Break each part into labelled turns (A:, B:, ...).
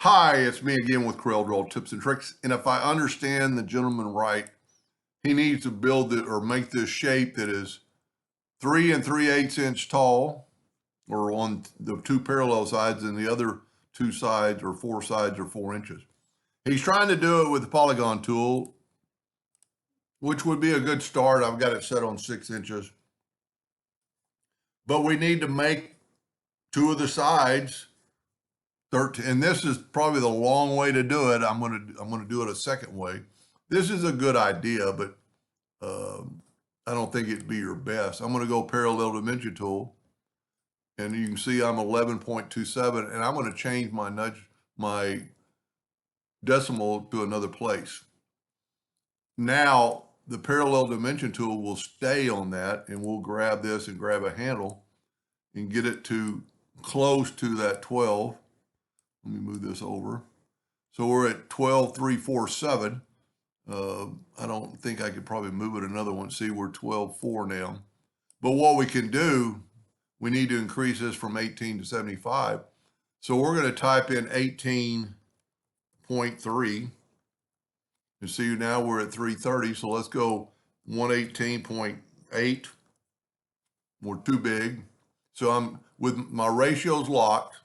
A: Hi, it's me again with CorelDraw tips and tricks. And if I understand the gentleman right, he needs to build it or make this shape that is 3 3/8 inch tall, or on the two parallel sides, and the other two sides or four sides are 4 inches. He's trying to do it with the polygon tool, which would be a good start. I've got it set on 6 inches. But we need to make two of the sides 13, and this is probably the long way to do it. I'm gonna do it a second way. This is a good idea, but I don't think it'd be your best. I'm gonna go parallel dimension tool, and you can see I'm 11.27, and I'm gonna change my decimal to another place. Now the parallel dimension tool will stay on that, and we'll grab this and grab a handle and get it to close to that 12. Let me move this over. So we're at 12,347. I don't think I could probably move it another one. See, we're 12,4 now. But what we can do, we need to increase this from 18 to 75. So we're going to type in 18.3. And see, now we're at 330. So let's go 118.8. We're too big. So I'm with my ratios locked.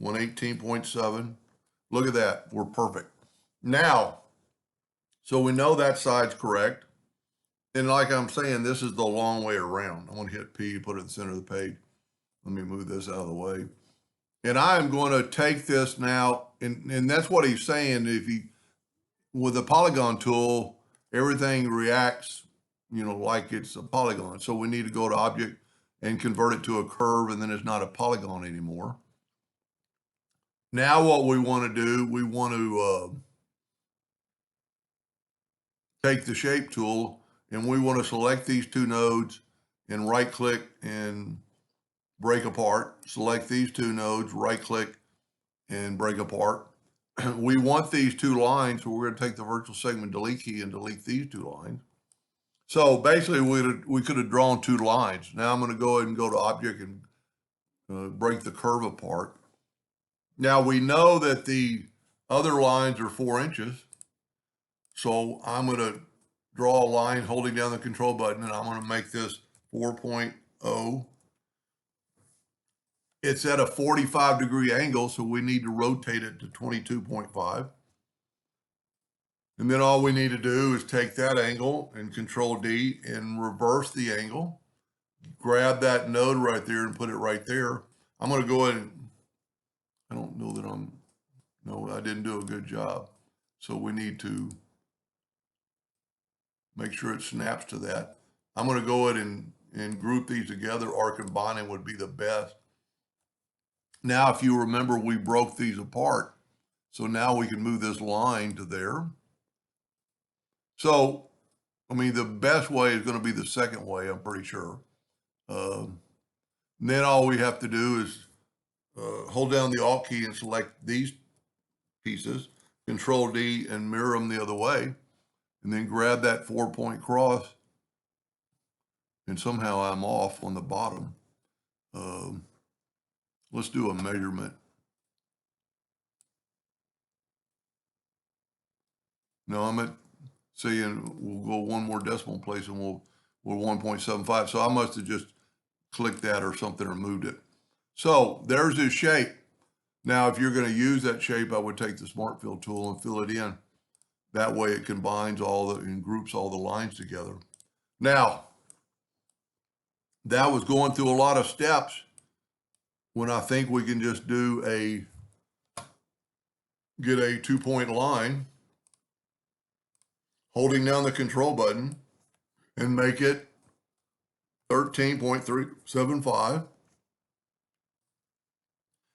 A: 118.7. Look at that. We're perfect. Now, so we know that side's correct. And like I'm saying, this is the long way around. I'm going to hit P, put it in the center of the page. Let me move this out of the way. And I'm going to take this now, and that's what he's saying. With the polygon tool, everything reacts, like it's a polygon. So we need to go to object and convert it to a curve, and then it's not a polygon anymore. Now what we want to do, we want to take the shape tool, and we want to select these two nodes and right click and break apart. Select these two nodes, right click and break apart. We want these two lines, so we're going to take the virtual segment delete key and delete these two lines. So basically we could have drawn two lines. Now I'm going to go ahead and go to object and break the curve apart. Now we know that the other lines are 4 inches. So I'm going to draw a line holding down the control button, and I'm going to make this 4.0. It's at a 45-degree angle, so we need to rotate it to 22.5. And then all we need to do is take that angle and Control D and reverse the angle. Grab that node right there and put it right there. I'm going to go ahead and, I don't know that no, I didn't do a good job. So we need to make sure it snaps to that. I'm going to go ahead and group these together, or combining would be the best. Now, if you remember, we broke these apart. So now we can move this line to there. So, I mean, the best way is going to be the second way, I'm pretty sure. Then all we have to do is hold down the Alt key and select these pieces, Control D, and mirror them the other way, and then grab that 4-point cross, and somehow I'm off on the bottom. Let's do a measurement. No, I'm at, saying we'll go one more decimal place, and we're 1.75. So I must have just clicked that or something, or moved it. So there's his shape. Now, if you're going to use that shape, I would take the Smart Fill tool and fill it in. That way it combines and groups all the lines together. Now, that was going through a lot of steps when I think we can just get a 2-point line, holding down the control button, and make it 13.375.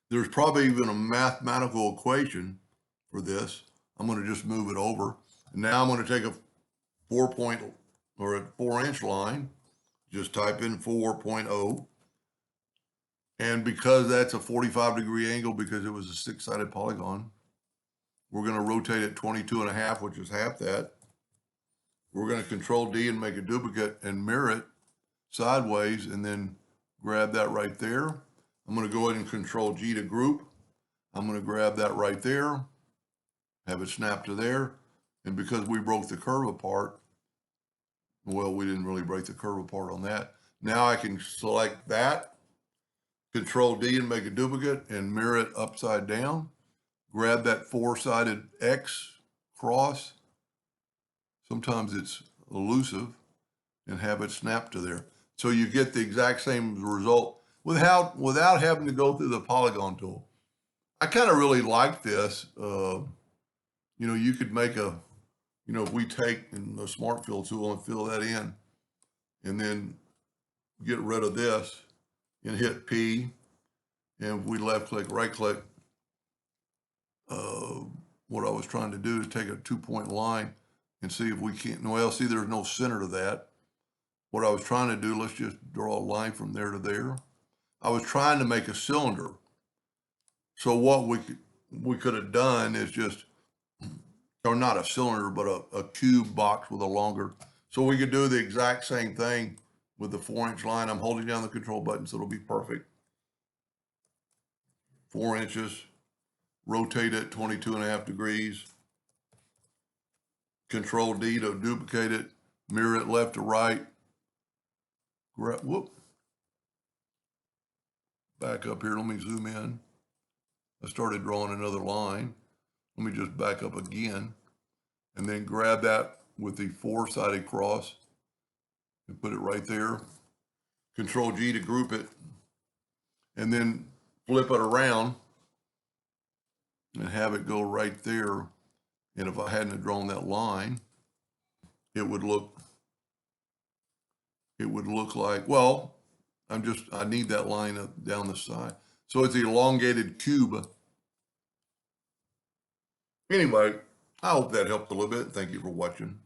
A: There's probably even a mathematical equation for this. I'm going to just move it over. And now I'm going to take a 4-inch line, just type in 4.0. And because that's a 45-degree angle, because it was a 6-sided polygon, we're going to rotate it 22.5, which is half that. We're going to Control D and make a duplicate and mirror it sideways, and then grab that right there. I'm going to go ahead and Control G to group. I'm going to grab that right there, have it snap to there. And because we broke the curve apart, well, we didn't really break the curve apart on that. Now I can select that, Control D and make a duplicate and mirror it upside down. Grab that four-sided X cross. Sometimes it's elusive, and have it snap to there. So you get the exact same result without having to go through the polygon tool. I kind of really like this. You could make if we take the smart fill tool and fill that in, and then get rid of this and hit P, and if we left click, right click, what I was trying to do is take a 2-point line and see if we can't, well, see, there's no center to that. What I was trying to do, let's just draw a line from there to there. I was trying to make a cylinder. So what we could have done is just, or not a cylinder, but a cube box with a longer. So we could do the exact same thing with the 4-inch line. I'm holding down the control button so it'll be perfect. 4 inches, rotate it 22.5 degrees. Control D to duplicate it, mirror it left to right. Whoop. Back up here, let me zoom in. I started drawing another line. Let me just back up again and then grab that with the 4-sided cross and put it right there. Control G to group it and then flip it around and have it go right there. And if I hadn't drawn that line, it would look like, well, I need that line up down the side. So it's an elongated cube. Anyway, I hope that helped a little bit. Thank you for watching.